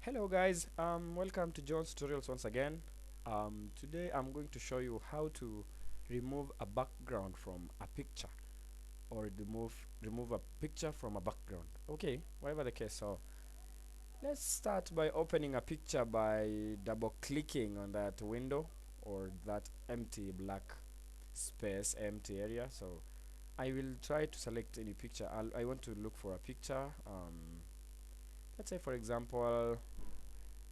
Hello guys, welcome to Jons tutorials once again. Today I'm going to show you how to remove a background from a picture or remove a picture from a background. Okay, whatever the case. So let's start by opening a picture by double clicking on that window or that empty black space, empty area. So I will try to select any picture. I want to look for a picture. Let's say for example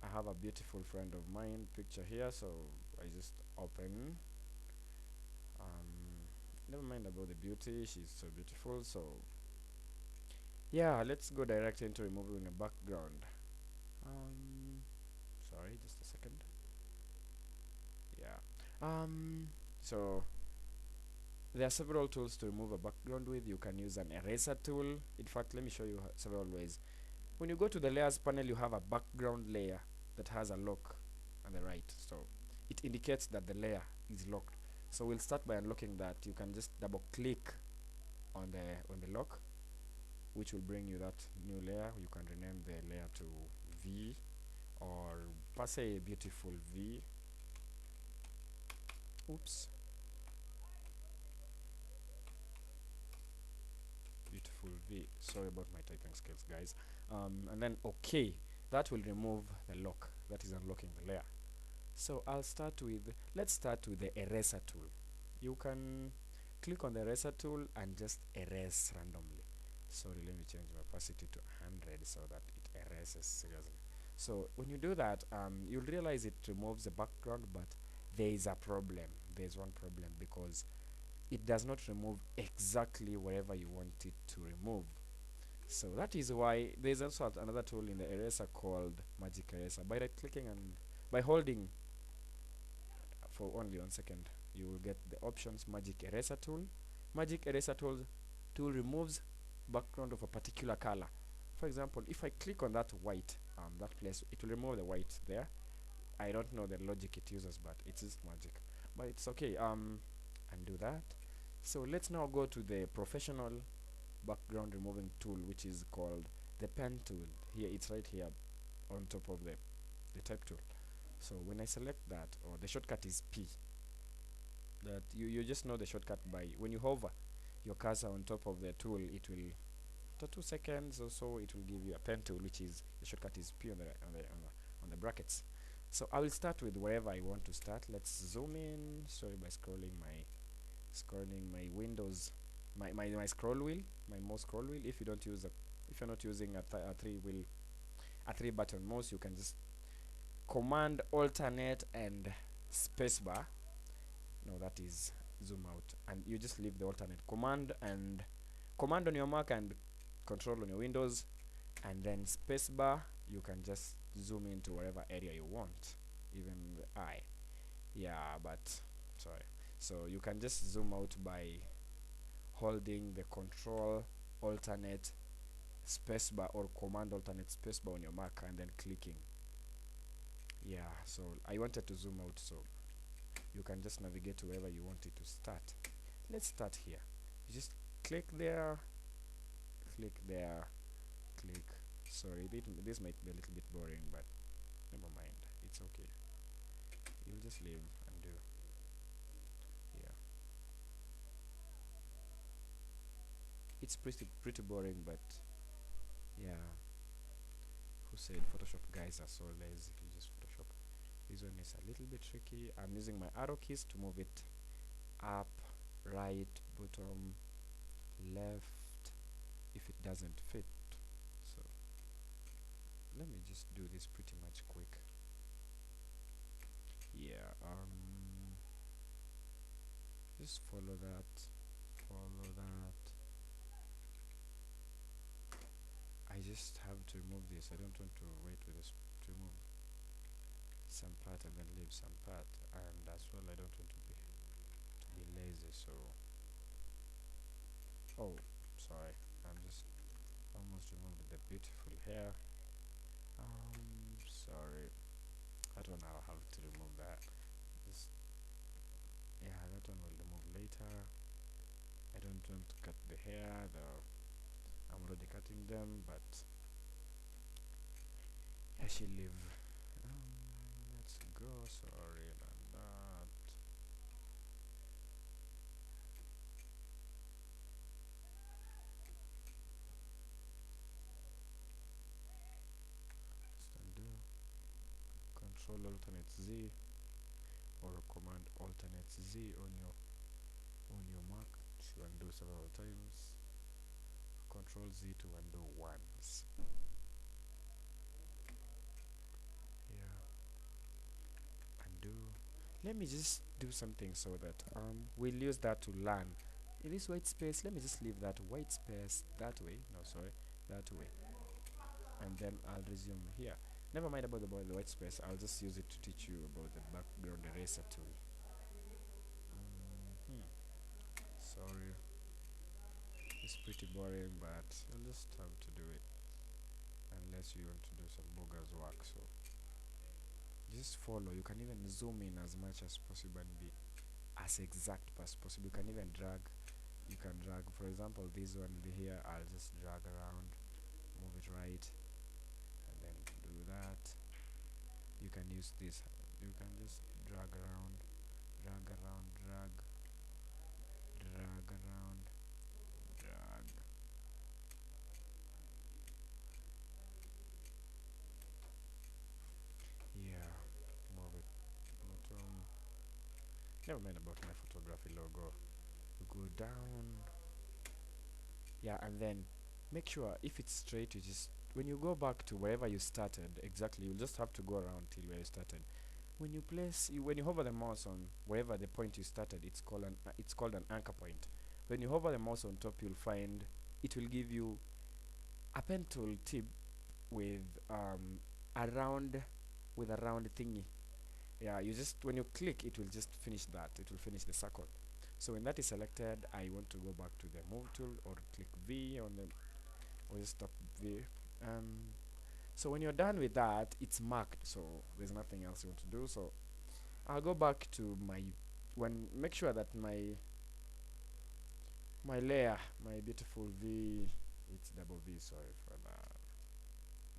I have a beautiful friend of mine picture here, so I just open. Never mind about the beauty, she's so beautiful. So yeah, let's go direct into removing a background. um Sorry, just a second. Yeah. So there are several tools to remove a background with. You can use an eraser tool. In fact, let me show you several ways. When you go to the layers panel, you have a background layer that has a lock on the right, so it indicates that the layer is locked. So we'll start by unlocking that. You can just double click on the lock, which will bring you that new layer. You can rename the layer to V, or per se beautiful V. Oops, beautiful V. Sorry about my typing skills, guys. And then okay, that will remove the lock that is unlocking the layer. So let's start with the eraser tool. You can click on the eraser tool and just erase randomly. Sorry, let me change my opacity to 100 so that it erases seriously. So when you do that, you'll realize it removes the background, but there is a problem. There's one problem, because it does not remove exactly wherever you want it to remove. So that is why there's also another tool in the eraser called magic eraser. By right clicking and by holding for only 1 second, you will get the options magic eraser tool. Magic eraser tool removes background of a particular color. For example, if I click on that white, that place, it will remove the white there. I don't know the logic it uses, but it is magic, but it's okay. Undo that. So let's now go to the professional background removing tool, which is called the pen tool. Here, it's right here on top of the type tool. So when I select that, or the shortcut is P, that you just know the shortcut by when you hover your cursor on top of the tool. It will, after 2 seconds or so, it will give you a pen tool, which is the shortcut is P on the brackets. So I will start with wherever I want to start. Let's zoom in. Sorry, by scrolling my windows, my scroll wheel, my mouse scroll wheel. If you're not using a three button mouse, you can just command alternate and spacebar. No, that is zoom out, and you just leave the alternate. Command on your Mac and control on your Windows, and then spacebar. You can just zoom into whatever area you want, even the eye. Yeah, but sorry. So you can just zoom out by holding the control alternate spacebar or command alternate spacebar on your Mac and then clicking. Yeah, so I wanted to zoom out, so you can just navigate to wherever you want it to start. Let's start here. You just click there, click there, click. Sorry, this might be a little bit boring, but never mind, it's okay. You'll just leave and do. Yeah, it's pretty boring, but yeah. Who said Photoshop guys are so lazy? You just Photoshop. This one is a little bit tricky. I'm using my arrow keys to move it up, right, bottom, left, if it doesn't fit. So let me just do this pretty much quick. Yeah, just follow that, follow that. I just have to remove this. I don't want to wait with this to remove some part and then leave some part, and as well I don't want to be lazy. So oh, sorry, I'm just almost removed the beautiful hair. Sorry, that one I'll have to remove that. Just, yeah, that one will remove later. I don't want to cut the hair though. I'm already cutting them, but I should leave. Let's go. Sorry about that. Just undo. Control alternate Z or command alternate Z on your Mac to undo several times. Control Z to undo once. Yeah, undo. Let me just do something so that we'll use that to learn. In this white space, let me just leave that white space that way. No, sorry, that way, and then I'll resume here. Never mind about the white space. I'll just use it to teach you about the background eraser tool. Hmm. Sorry, it's pretty boring, but you'll just have to do it unless you want to do some bogus work. So just follow. You can even zoom in as much as possible and be as exact as possible. You can even drag. You can drag, for example, this one here. I'll just drag around, move it right, and then do that. You can use this. You can just drag around, drag around, drag around, drag. Yeah, move it. Bottom. Never mind about my photography logo. You go down. Yeah, and then make sure if it's straight, you just when you go back to wherever you started exactly, you'll just have to go around till where you started. When you place when you hover the mouse on wherever the point you started, it's called an anchor point. When you hover the mouse on top, you'll find it will give you a pen tool tip with a round thingy. Yeah, you just when you click, it will just finish that. It will finish the circle. So when that is selected, I want to go back to the move tool or click V on the or just stop V. So when you're done with that, it's marked. So there's nothing else you want to do. So I'll go back to my when make sure that my layer, my beautiful V, it's double V. Sorry for that.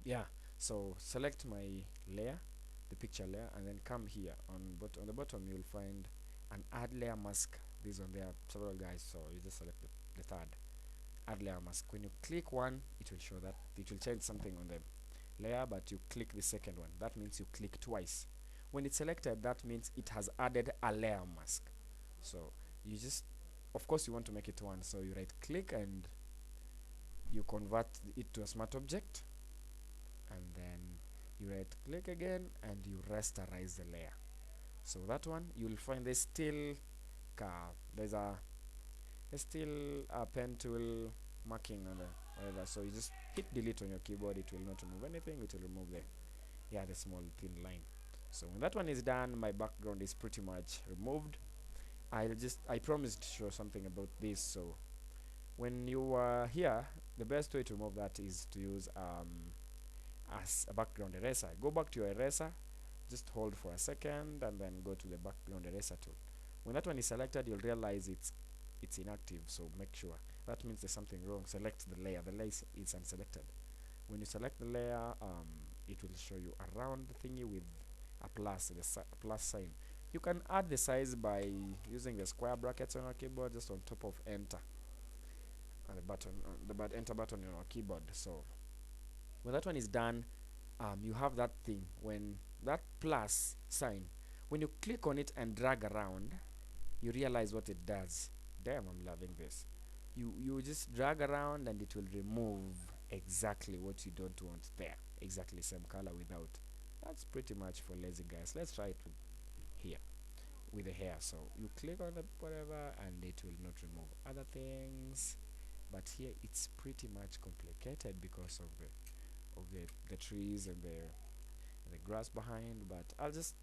Yeah, so select my layer, the picture layer, and then come here on the bottom you'll find an add layer mask. This one, there are several guys, so you just select the third add layer mask. When you click one, it will show that it will change something on the layer, but you click the second one, that means you click twice. When it's selected, that means it has added a layer mask. So you just, of course you want to make it one, so you right click and you convert it to a smart object, and then you right click again and you rasterize the layer. So that one you'll find there's still a pen tool marking on the whatever, so you just hit delete on your keyboard. It will not remove anything, it will remove the small thin line. So when that one is done, my background is pretty much removed. I promised to show something about this. So when you are here, the best way to remove that is to use as a background eraser. Go back to your eraser, just hold for a second and then go to the background eraser tool. When that one is selected, you'll realize it's inactive, so make sure. That means there's something wrong. Select the layer. The layer is unselected. When you select the layer, it will show you a round thingy with a plus, plus sign. You can add the size by using the square brackets on your keyboard, just on top of enter and the button, enter button on your keyboard. So when that one is done, you have that thing. When that plus sign, when you click on it and drag around, you realize what it does. Damn, I'm loving this. You just drag around and it will remove exactly what you don't want there. Exactly same color without. That's pretty much for lazy guys. Let's try it with here with the hair. So you click on the whatever and it will not remove other things. But here it's pretty much complicated because of the trees and the grass behind. But I'll just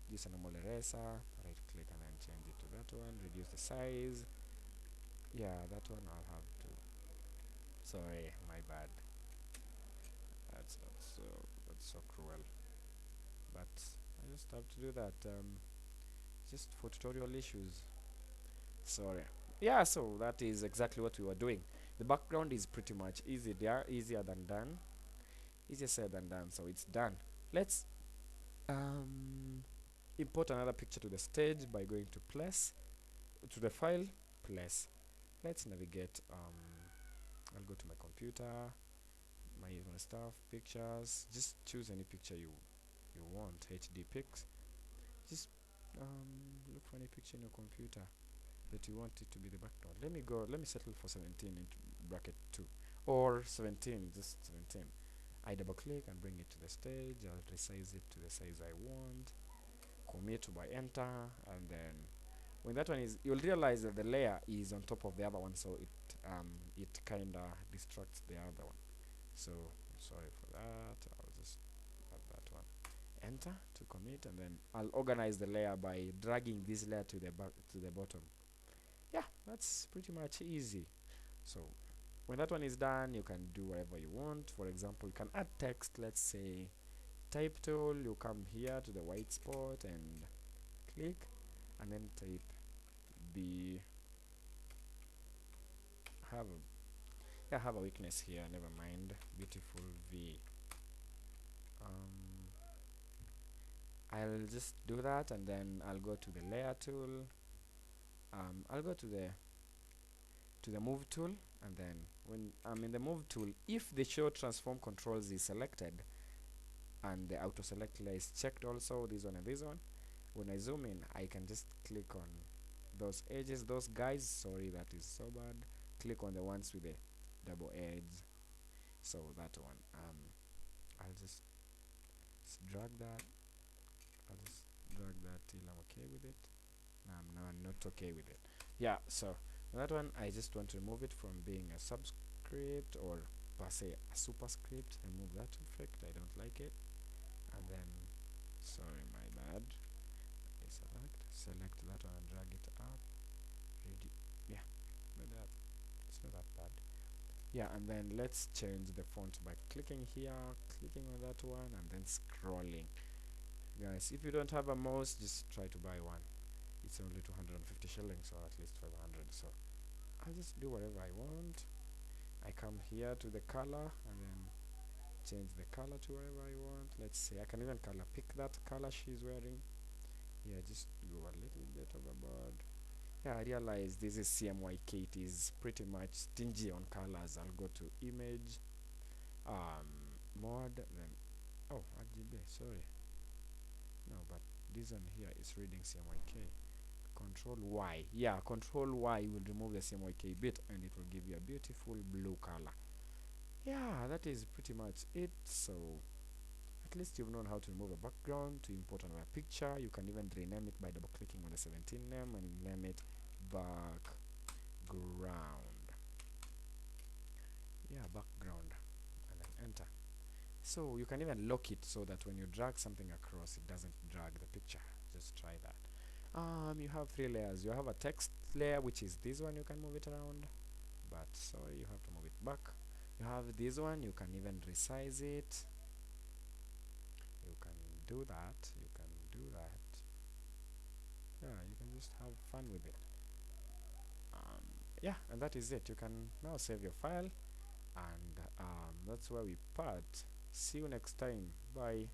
use a normal eraser, right click and then change it to that one, reduce the size. Yeah, that one I'll have to, sorry, my bad. That's so cruel, but I just have to do that, just for tutorial issues, sorry. Yeah, so that is exactly what we were doing. The background is pretty much easier than done, easier said than done, so it's done. Let's um, import another picture to the stage by going to place, to the file, place. Let's navigate. I'll go to my computer, my stuff, pictures. Just choose any picture you want. HD pics. Just look for any picture in your computer that you want it to be the background. Let me go. Let me settle for 17 into bracket 2 or 17. Just 17. I double click and bring it to the stage. I'll resize it to the size I want. Commit by enter, and then when that one is, you'll realize that the layer is on top of the other one, so it kinda distracts the other one. So sorry for that. I'll just add that one. Enter to commit, and then I'll organize the layer by dragging this layer to the back to the bottom. Yeah, that's pretty much easy. So when that one is done, you can do whatever you want. For example, you can add text. Let's say type tool. You come here to the white spot and click, and then type B. Have a, yeah, have a weakness here. Never mind. Beautiful V. Um, I'll just do that, and then I'll go to the layer tool. I'll go to the move tool, and then when I'm in the move tool, if the show transform controls is selected and the auto select layer is checked, also this one and this one, when I zoom in, I can just click on those edges, those guys. Sorry, that is so bad. Click on the ones with the double edge. So that one, I'll just drag that. I'll just drag that till I'm okay with it. No, I'm not okay with it. Yeah, so that one, I just want to remove it from being a subscript or per se a superscript. Remove that effect. I don't like it. And then, sorry, my bad. Okay, select that one and drag it up. Ready? Yeah, not that. It's not that bad. Yeah, and then let's change the font by clicking here, clicking on that one, and then scrolling. Guys, if you don't have a mouse, just try to buy one. It's only 250 shillings, or at least 500. So I'll just do whatever I want. I come here to the color and then change the color to whatever I want. Let's say I can even color pick that color she's wearing. Yeah, just go a little bit overboard. Yeah, I realize this is CMYK. It is pretty much stingy on colors. I'll go to image, mode, then RGB. Sorry, no, but this one here is reading CMYK. Control Y. Yeah, Control Y will remove the CMYK bit, and it will give you a beautiful blue color. Yeah, that is pretty much it. So at least you've known how to remove a background, to import another picture. You can even rename it by double clicking on the 17 name and name it background. Yeah, background, and then enter. So you can even lock it so that when you drag something across, it doesn't drag the picture. Just try that. You have three layers. You have a text layer, which is this one. You can move it around, but sorry, you have to move it back. You have this one. You can even resize it. You can do that. You can do that. Yeah, you can just have fun with it. Yeah, and that is it. You can now save your file, and that's where we part. See you next time. Bye.